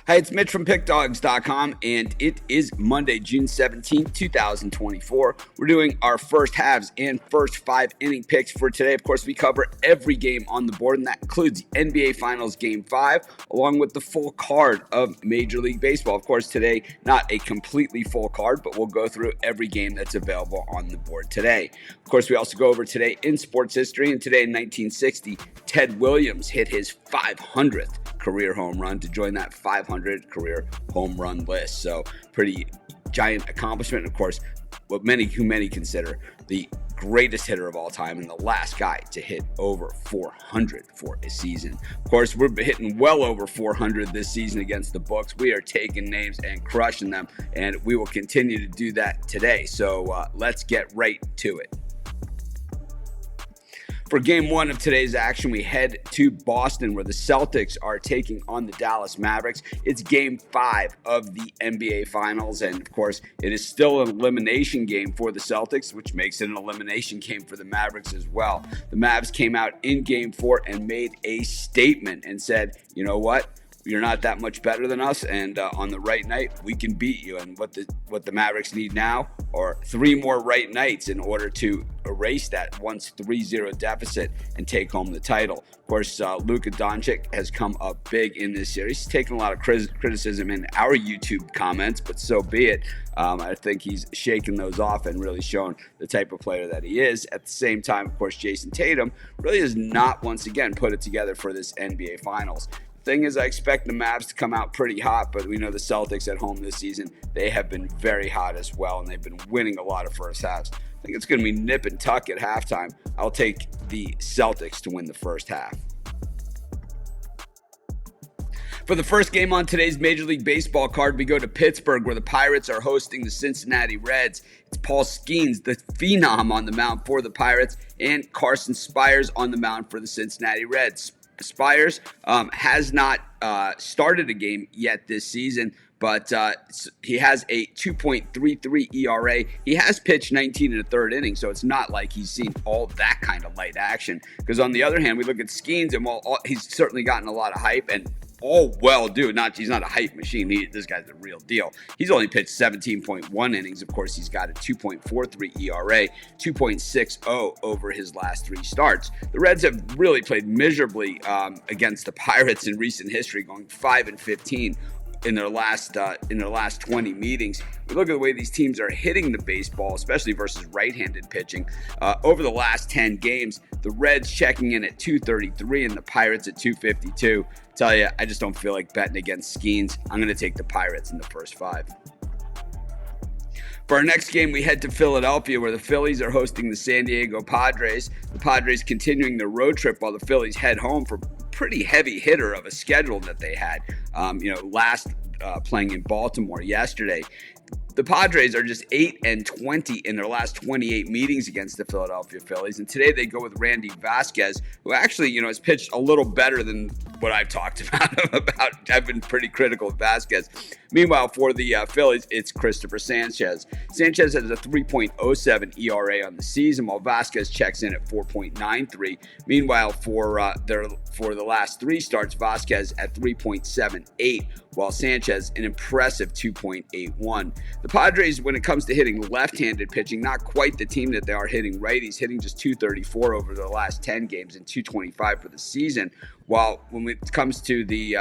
Hi, it's Mitch from PickDogs.com, and it is Monday, June 17th, 2024. We're doing our first halves and first 5-inning picks for today. Of course, we cover every game on the board, and that includes the NBA Finals Game 5, along with the full card of Major League Baseball. Of course, today, not a completely full card, but we'll go through every game that's available on the board today. Of course, we also go over today in sports history, and today in 1960, Ted Williams hit his 500th career home run to join that 500 career home run list. So pretty giant accomplishment. Of course, what many consider the greatest hitter of all time and the last guy to hit over 400 for a season. Of course, we're hitting well over 400 this season against the books. We are taking names and crushing them, and we will continue to do that today. So let's get right to it. For game one of today's action, we head to Boston, where the Celtics are taking on the Dallas Mavericks. It's game 5 of the NBA Finals, and of course, it is still an elimination game for the Celtics, which makes it an elimination game for the Mavericks as well. The Mavs came out in game 4 and made a statement and said, you know what? You're not that much better than us, and on the right night, we can beat you. And what the Mavericks need now are 3 more right nights in order to erase that once 3-0 deficit and take home the title. Of course, Luka Doncic has come up big in this series. He's taken a lot of criticism in our YouTube comments, but so be it. I think he's shaken those off and really shown the type of player that he is. At the same time, of course, Jason Tatum really has not once again put it together for this NBA Finals. Thing is, I expect the Mavs to come out pretty hot, but we know the Celtics at home this season, they have been very hot as well, and they've been winning a lot of first halves. I think it's going to be nip and tuck at halftime. I'll take the Celtics to win the first half. For the first game on today's Major League Baseball card, we go to Pittsburgh, where the Pirates are hosting the Cincinnati Reds. It's Paul Skeens, the phenom, on the mound for the Pirates, and Carson Spires on the mound for the Cincinnati Reds. Spires has not started a game yet this season, but he has a 2.33 ERA. He has pitched 19 and a third innings, so it's not like he's seen all that kind of light action. Because on the other hand, we look at Skeens, and he's certainly gotten a lot of hype, and he's not a hype machine. This guy's the real deal. He's only pitched 17.1 innings. Of course, he's got a 2.43 ERA, 2.60 over his last 3 starts. The Reds have really played miserably against the Pirates in recent history, going 5-15 in their last 20 meetings. We look at the way these teams are hitting the baseball, especially versus right-handed pitching. Over the last 10 games, the Reds checking in at 233 and the Pirates at 252. Tell you, I just don't feel like betting against Skeens. I'm going to take the Pirates in the first 5. For our next game, we head to Philadelphia, where the Phillies are hosting the San Diego Padres. The Padres continuing their road trip while the Phillies head home for pretty heavy hitter of a schedule that they had, playing in Baltimore yesterday. The Padres are just 8-20 in their last 28 meetings against the Philadelphia Phillies. And today they go with Randy Vasquez, who actually, has pitched a little better than what I've talked about. I've been pretty critical of Vasquez. Meanwhile, for the Phillies, it's Christopher Sanchez. Sanchez has a 3.07 ERA on the season, while Vasquez checks in at 4.93. Meanwhile, for the last 3 starts, Vasquez at 3.78, while Sanchez an impressive 2.81. The Padres, when it comes to hitting left-handed pitching, not quite the team that they are hitting righties, hitting just 234 over the last 10 games and 225 for the season. While when it comes to the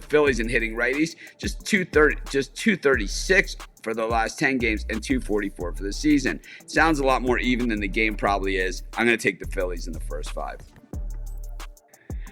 Phillies and hitting righties, just 236 for the last 10 games and 244 for the season. It sounds a lot more even than the game probably is. I'm going to take the Phillies in the first 5.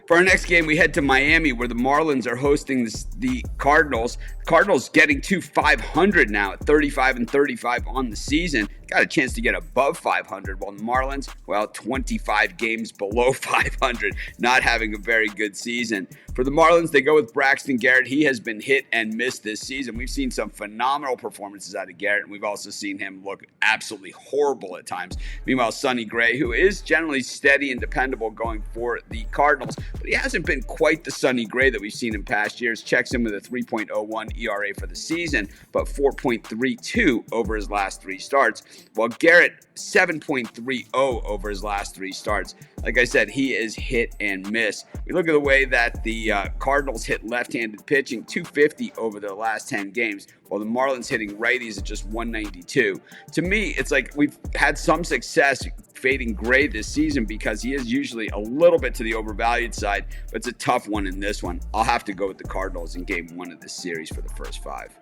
For our next game, we head to Miami, where the Marlins are hosting the Cardinals. The Cardinals getting to 500 now at 35-35 on the season. Got a chance to get above 500, while the Marlins, 25 games below 500, not having a very good season. For the Marlins, they go with Braxton Garrett. He has been hit and miss this season. We've seen some phenomenal performances out of Garrett, and we've also seen him look absolutely horrible at times. Meanwhile, Sonny Gray, who is generally steady and dependable going for the Cardinals, but he hasn't been quite the Sonny Gray that we've seen in past years. Checks in with a 3.01 ERA for the season, but 4.32 over his last 3 starts. while Garrett 7.30 over his last 3 starts. Like I said, he is hit and miss. We look at the way that the Cardinals hit left-handed pitching, 250 over their last 10 games, while the Marlins hitting righties at just 192. To me, it's like we've had some success fading Gray this season because he is usually a little bit to the overvalued side, but it's a tough one in this one. I'll have to go with the Cardinals in game 1 of this series for the first 5.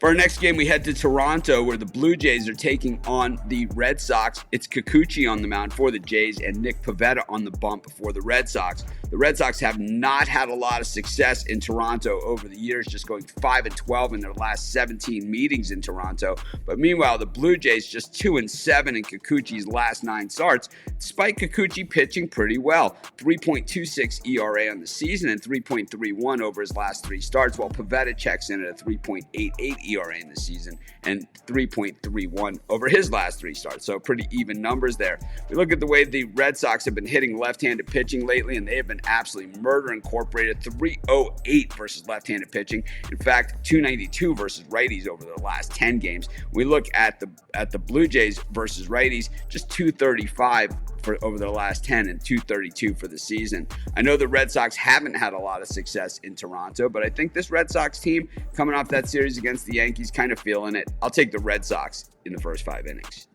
For our next game, we head to Toronto, where the Blue Jays are taking on the Red Sox. It's Kikuchi on the mound for the Jays and Nick Pivetta on the bump for the Red Sox. The Red Sox have not had a lot of success in Toronto over the years, just going 5-12 in their last 17 meetings in Toronto. But meanwhile, the Blue Jays just 2-7 in Kikuchi's last 9 starts, despite Kikuchi pitching pretty well. 3.26 ERA on the season and 3.31 over his last 3 starts, while Pivetta checks in at a 3.88 ERA in the season and 3.31 over his last 3 starts. So pretty even numbers there. We look at the way the Red Sox have been hitting left-handed pitching lately, and they have been absolutely murder incorporated. 308 versus left-handed pitching. In fact, 292 versus righties over the last 10 games. We look at the Blue Jays versus righties, just 235 for over their last 10 and 232 for the season. I know the Red Sox haven't had a lot of success in Toronto, but I think this Red Sox team coming off that series against the Yankees kind of feeling it. I'll take the Red Sox in the first 5 innings.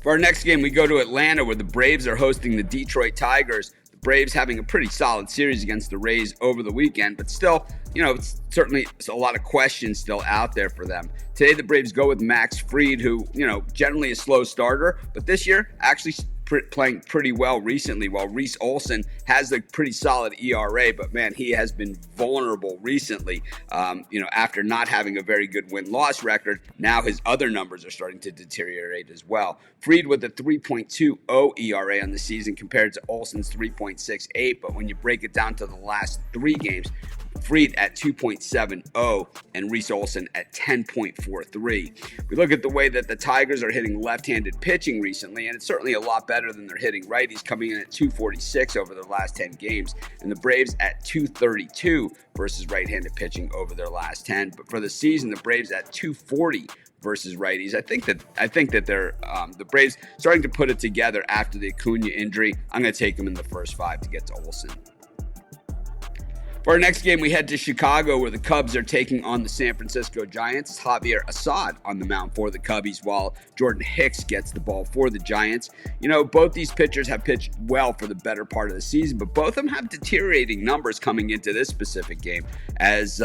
For our next game, we go to Atlanta, where the Braves are hosting the Detroit Tigers. Braves having a pretty solid series against the Rays over the weekend, but still, it's certainly a lot of questions still out there for them. Today, the Braves go with Max Fried, who, generally a slow starter, but this year actually playing pretty well recently, while Reese Olson has a pretty solid ERA, but man, he has been vulnerable recently. After not having a very good win-loss record, now his other numbers are starting to deteriorate as well. Fried with a 3.20 ERA on the season compared to Olson's 3.68, but when you break it down to the last 3 games, Fried at 2.70 and Reese Olson at 10.43. We look at the way that the Tigers are hitting left-handed pitching recently, and it's certainly a lot better than they're hitting righties, coming in at 246 over their last 10 games, and the Braves at 232 versus right-handed pitching over their last 10. But for the season, the Braves at 240 versus righties. I think that they're the Braves starting to put it together after the Acuna injury. I'm going to take them in the first 5 to get to Olson. For our next game, we head to Chicago, where the Cubs are taking on the San Francisco Giants. It's Javier Assad on the mound for the Cubbies, while Jordan Hicks gets the ball for the Giants. Both these pitchers have pitched well for the better part of the season, but both of them have deteriorating numbers coming into this specific game, as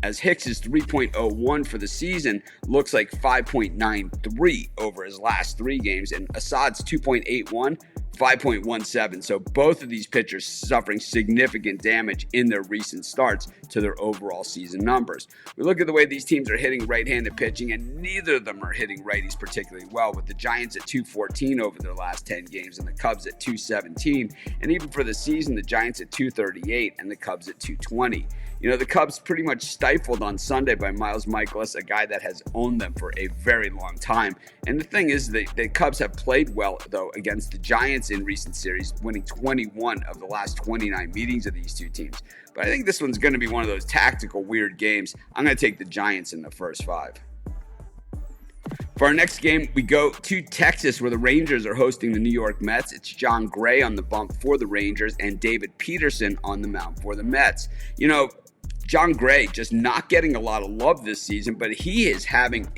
Hicks' 3.01 for the season looks like 5.93 over his last 3 games, and Assad's 2.81, 5.17. So both of these pitchers suffering significant damage in their recent starts to their overall season numbers. We look at the way these teams are hitting right-handed pitching, and neither of them are hitting righties particularly well, with the Giants at 214 over their last 10 games and the Cubs at 217. And even for the season, the Giants at 238 and the Cubs at 220. The Cubs pretty much stifled on Sunday by Miles Mikolas, a guy that has owned them for a very long time. And the thing is, the Cubs have played well, though, against the Giants in recent series, winning 21 of the last 29 meetings of these two teams. But I think this one's going to be one of those tactical, weird games. I'm going to take the Giants in the first 5. For our next game, we go to Texas, where the Rangers are hosting the New York Mets. It's John Gray on the bump for the Rangers and David Peterson on the mound for the Mets. John Gray just not getting a lot of love this season, but he is having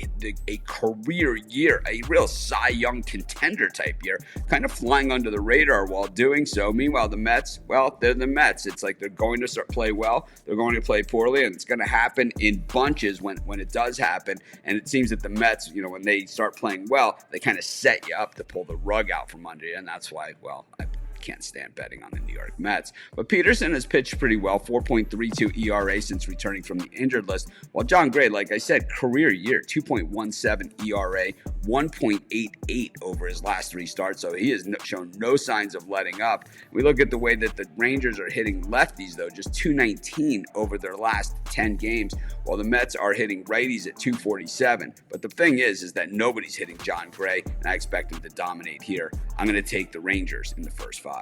a career year, a real Cy Young contender type year, kind of flying under the radar while doing so. Meanwhile, the Mets, well, they're the Mets. It's like they're going to start play well, they're going to play poorly, and it's going to happen in bunches when it does happen. And it seems that the Mets, when they start playing well, they kind of set you up to pull the rug out from under you, and that's why, I can't stand betting on the New York Mets. But Peterson has pitched pretty well, 4.32 ERA since returning from the injured list, while John Gray, like I said, career year, 2.17 ERA, 1.88 over his last 3 starts, so he has shown no signs of letting up. We look at the way that the Rangers are hitting lefties, though, just 219 over their last 10 games, while the Mets are hitting righties at 247. But the thing is that nobody's hitting John Gray, and I expect him to dominate here. I'm going to take the Rangers in the first 5.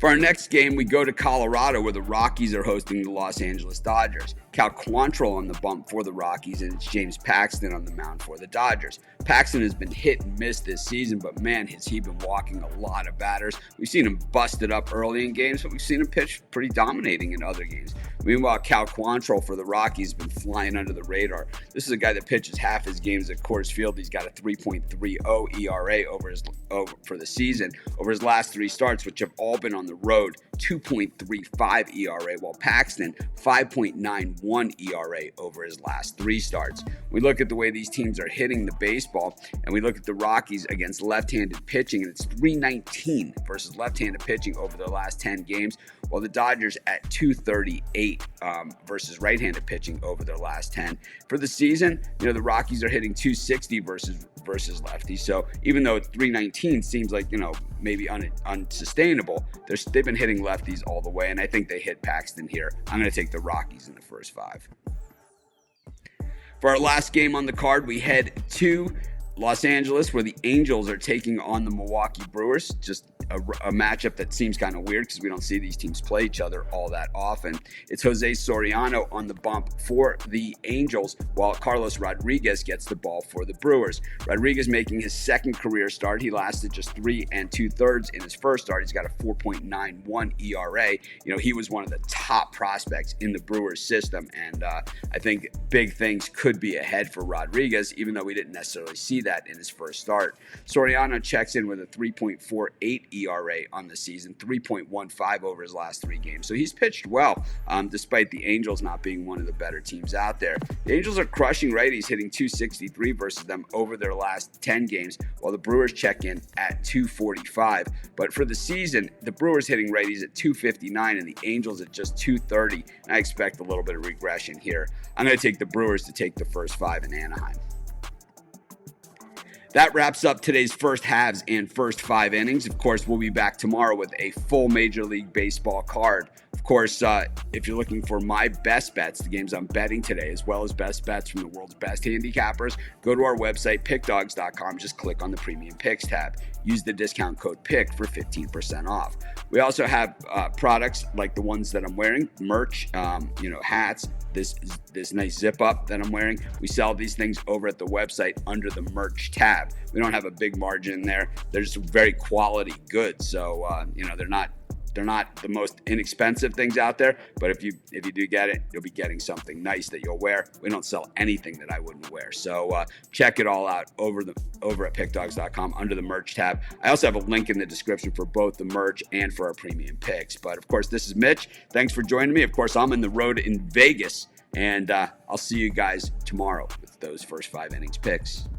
For our next game, we go to Colorado where the Rockies are hosting the Los Angeles Dodgers. Cal Quantrill on the bump for the Rockies, and it's James Paxton on the mound for the Dodgers. Paxton has been hit and miss this season, but man, has he been walking a lot of batters. We've seen him busted up early in games, but we've seen him pitch pretty dominating in other games. Meanwhile, Cal Quantrill for the Rockies has been flying under the radar. This is a guy that pitches half his games at Coors Field. He's got a 3.30 ERA for the season. Over his last 3 starts, which have all been on the road, 2.35 ERA, while Paxton, 5.91 ERA over his last 3 starts. We look at the way these teams are hitting the baseball, and we look at the Rockies against left-handed pitching, and it's 319 versus left-handed pitching over their last 10 games, while the Dodgers at 238 versus right-handed pitching over their last 10. For the season, the Rockies are hitting 260 versus lefties. So even though 319 seems like, maybe unsustainable, they've been hitting lefties all the way, and I think they hit Paxton here. I'm going to take the Rockies in the first 5. For our last game on the card, we head to Los Angeles where the Angels are taking on the Milwaukee Brewers. Just a matchup that seems kind of weird because we don't see these teams play each other all that often. It's Jose Soriano on the bump for the Angels, while Carlos Rodriguez gets the ball for the Brewers. Rodriguez making his second career start. He lasted just 3 2/3 in his first start. He's got a 4.91 ERA. He was one of the top prospects in the Brewers system, and I think big things could be ahead for Rodriguez, even though we didn't necessarily see that in his first start. Soriano checks in with a 3.48 ERA on the season, 3.15 over his last 3 games. So he's pitched well, despite the Angels not being one of the better teams out there. The Angels are crushing righties, hitting 263 versus them over their last 10 games, while the Brewers check in at 245. But for the season, the Brewers hitting righties at 259 and the Angels at just 230. And I expect a little bit of regression here. I'm going to take the Brewers to take the first 5 in Anaheim. That wraps up today's first halves and first 5 innings. Of course, we'll be back tomorrow with a full Major League Baseball card. Of course, if you're looking for my best bets, the games I'm betting today, as well as best bets from the world's best handicappers, go to our website, pickdogs.com. Just click on the Premium Picks tab. Use the discount code PICK for 15% off. We also have products like the ones that I'm wearing, merch, hats, this nice zip up that I'm wearing. We sell these things over at the website under the merch tab. We don't have a big margin in there. They're just very quality goods. So, they're not the most inexpensive things out there, but if you do get it, you'll be getting something nice that you'll wear. We don't sell anything that I wouldn't wear. So check it all out over at pickdogs.com under the merch tab. I also have a link in the description for both the merch and for our premium picks. But of course, this is Mitch. Thanks for joining me. Of course, I'm in the road in Vegas, and I'll see you guys tomorrow with those first 5 innings picks.